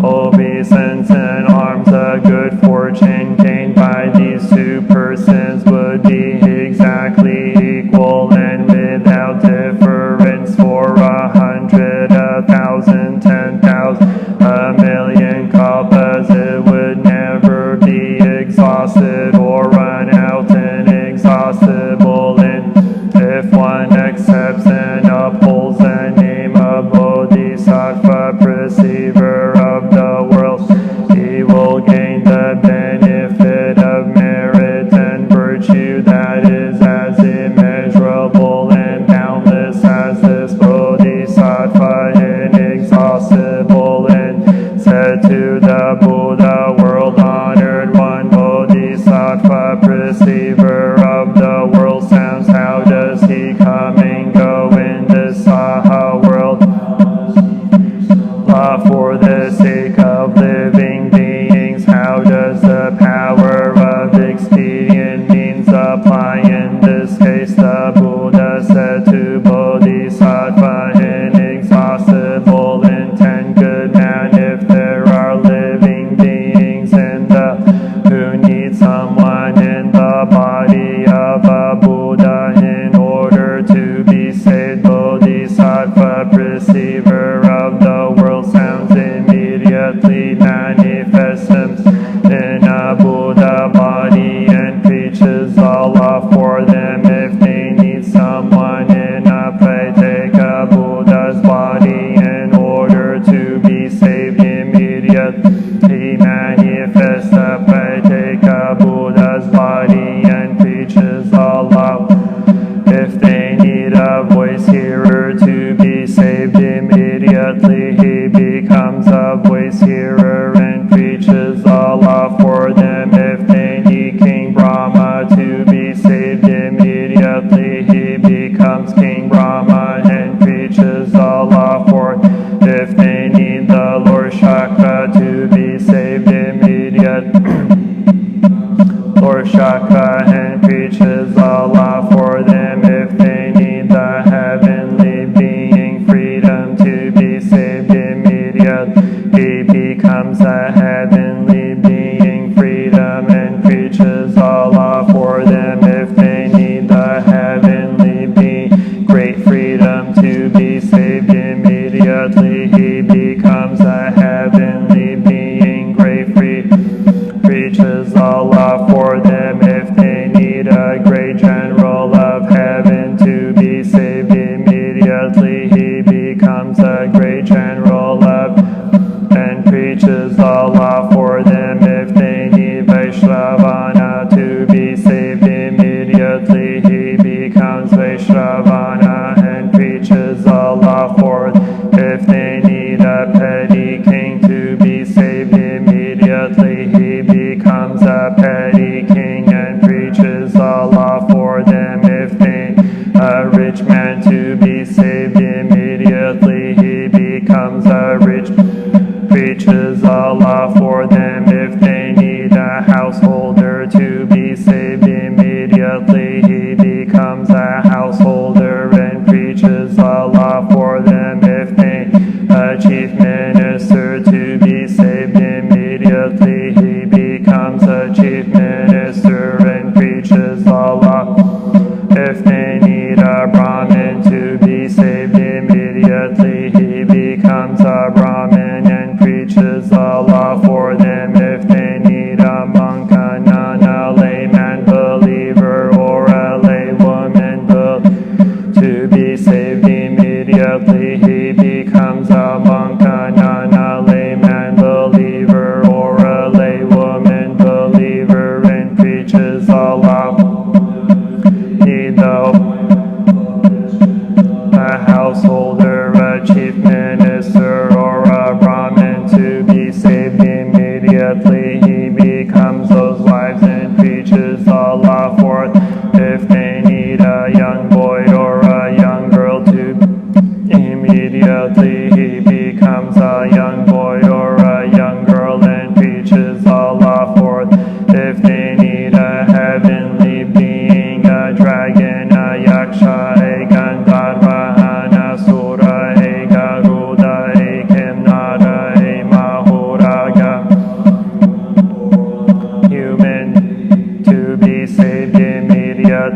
obeisance and arms. A good fortune gained by these two persons would be exactly equal and without difference for 100, 1,000, 10,000, a million kalpas. It would never be exhausted or run out inexhaustible. And if one accepts and upholds the name of Bodhisattva, perceiver of the world, he will gain the benefit of merit and virtue that is as immeasurable and boundless as this Bodhisattva, inexhaustible. And said to the Buddha, world honored one, Bodhisattva, perceiver of the world sounds, how does he come and go in this Saha world? For the sake of living beings, how does the power of expedient means apply in this case? The Buddha said to Bodhisattva, inexhaustible intent, good man, if there are living beings in the who need someone in the body of a Buddha in order to be saved, Bodhisattva, perceiver of the world sounds, immediately manifests himself in a Buddha body and preaches Allah for them. If they need someone in a place, take a Buddha's body in order to be saved. Immediately manifests a place, take a Buddha's body and preaches Allah. If they need a voice hearer to be saved, immediately he becomes a voice hearer and preaches Allah for them. If they need King Brahma to be saved, immediately he becomes King Brahma and preaches Allah for them. If they need the Lord Shaka to be saved, immediately Lord Shaka and preaches Allah for them. If they need the heavenly being freedom to be saved, immediately he becomes a heavenly being freedom and preaches Allah for them. If they need the heavenly being great freedom to be saved, immediately he becomes a heavenly being great freedom, preaches Allah for them. If they need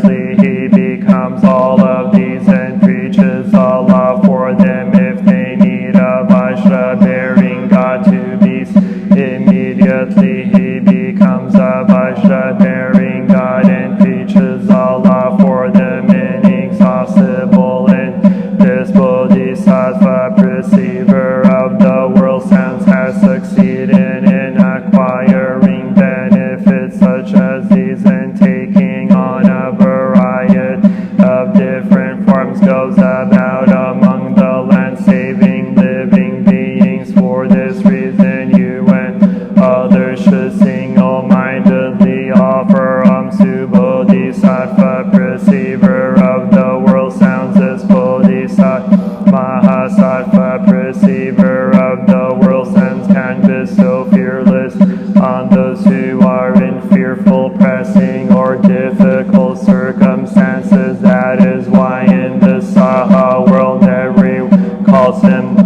immediately he becomes all of these and preaches Allah for them. If they need a Vajra bearing God to beast, immediately he becomes a Vajra bearing God and preaches Allah for them. Inexhaustible in this Bodhisattva, perceiver of the world sounds, has succeeded in acquiring benefits such as these and taking on a variety of different forms, goes about among the land saving living beings. For this reason you and others should single-mindedly offer to Bodhisattva, perceiver of the world sounds. This Bodhisattva Mahasattva, perceiver of the world sounds, can bestow fearless on those who are in fearful, pressing, or difficult circumstances. That is why in the Saha world everyone calls him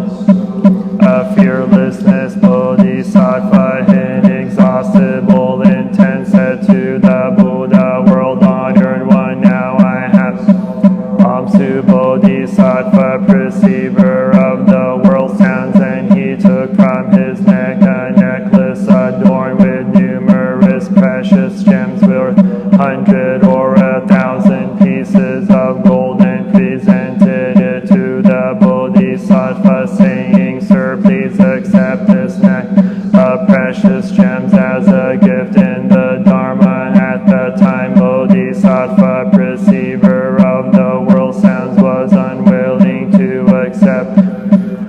a fearlessness Bodhisattva. Inexhaustible intent said to the Buddha, world honored one, now I have to Bodhisattva, perceiver of the world sounds, and he took from his neck a necklace adorned with numerous precious gems worth 100 or 1,000 pieces of gold, and presented it to the Bodhisattva, saying, Sir, please accept this neck of precious gems as a gift in the Dharma. At the time Bodhisattva, perceiver of the world sounds, was unwilling to accept.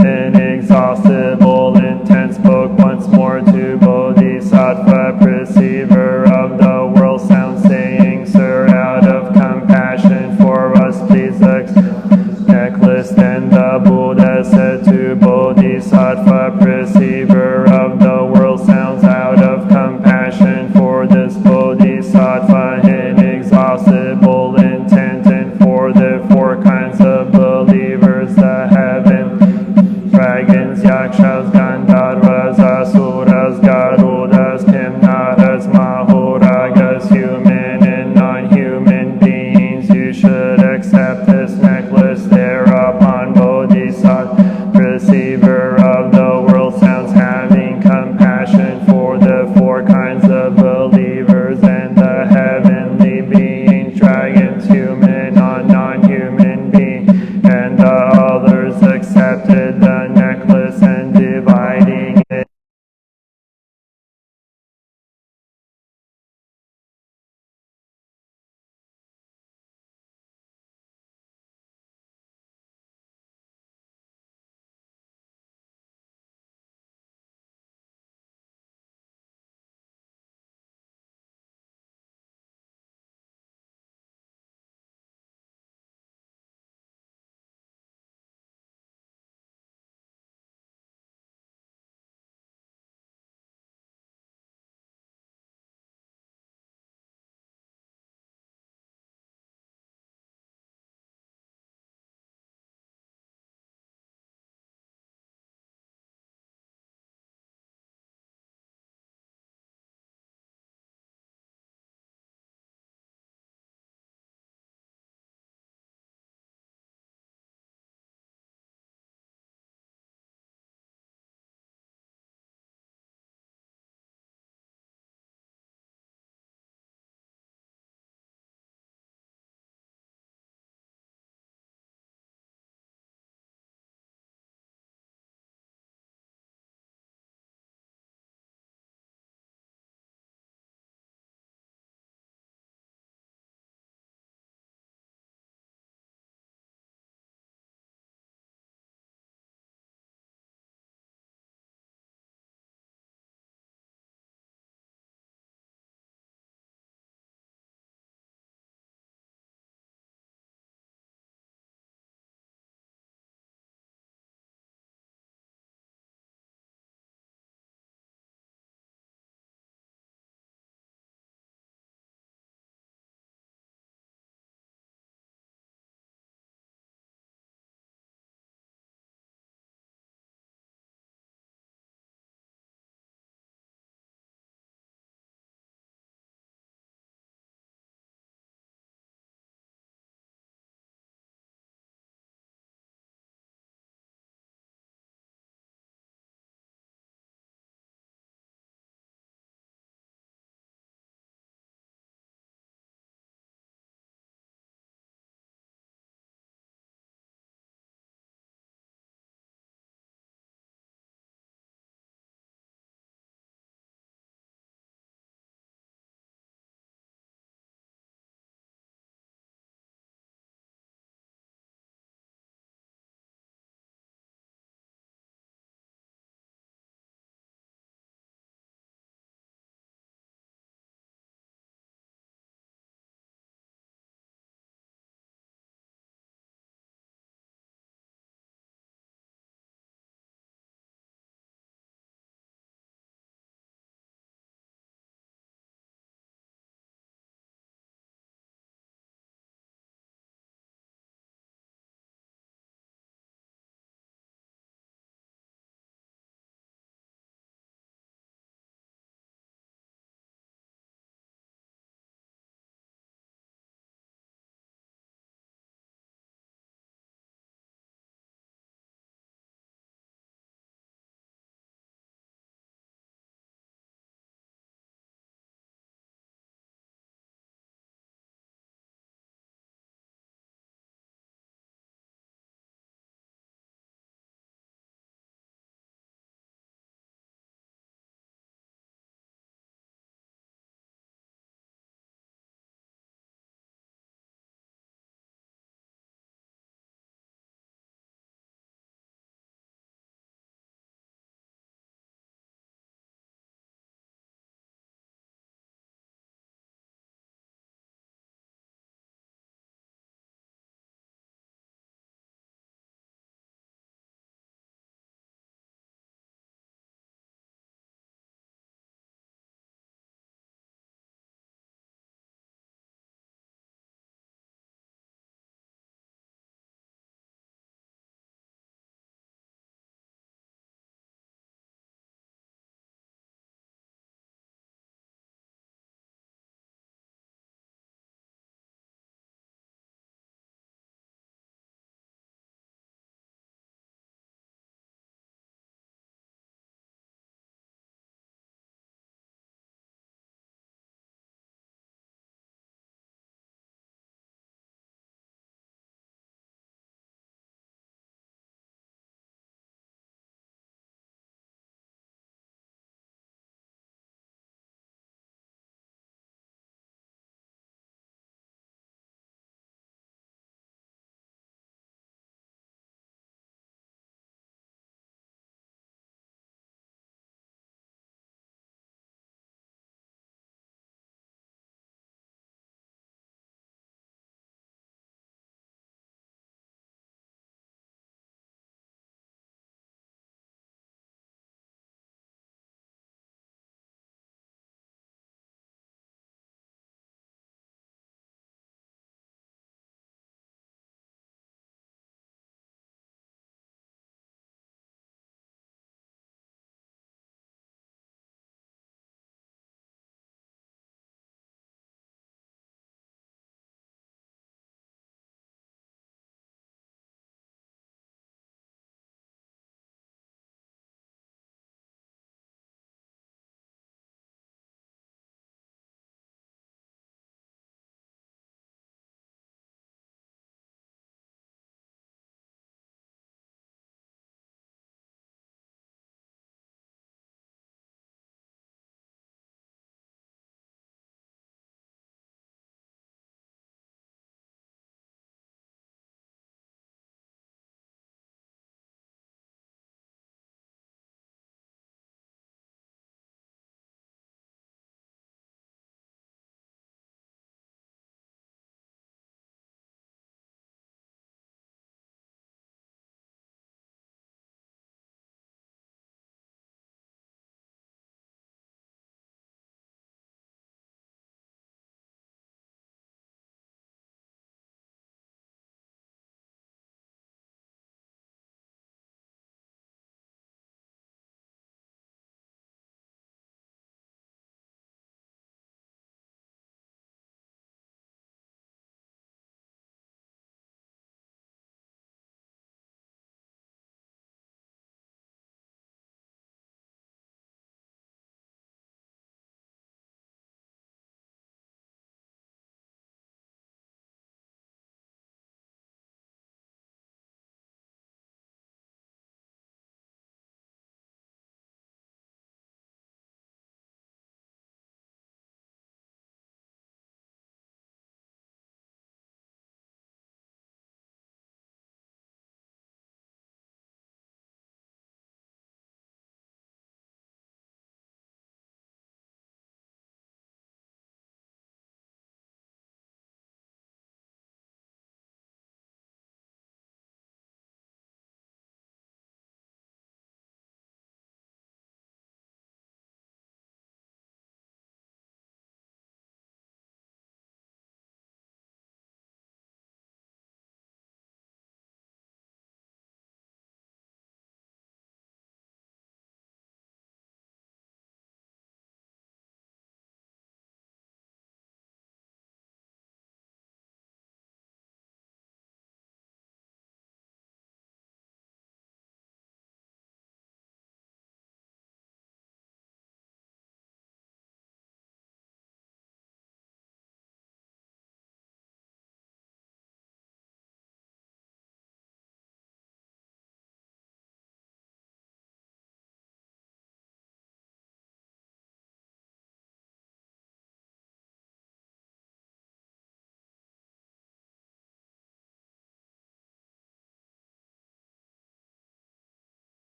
Inexhaustible intent spoke once more to Bodhisattva, perceiver of the world sounds, saying, Sir, out of compassion for us, please accept necklace. Then the Buddha said to Bodhisattva,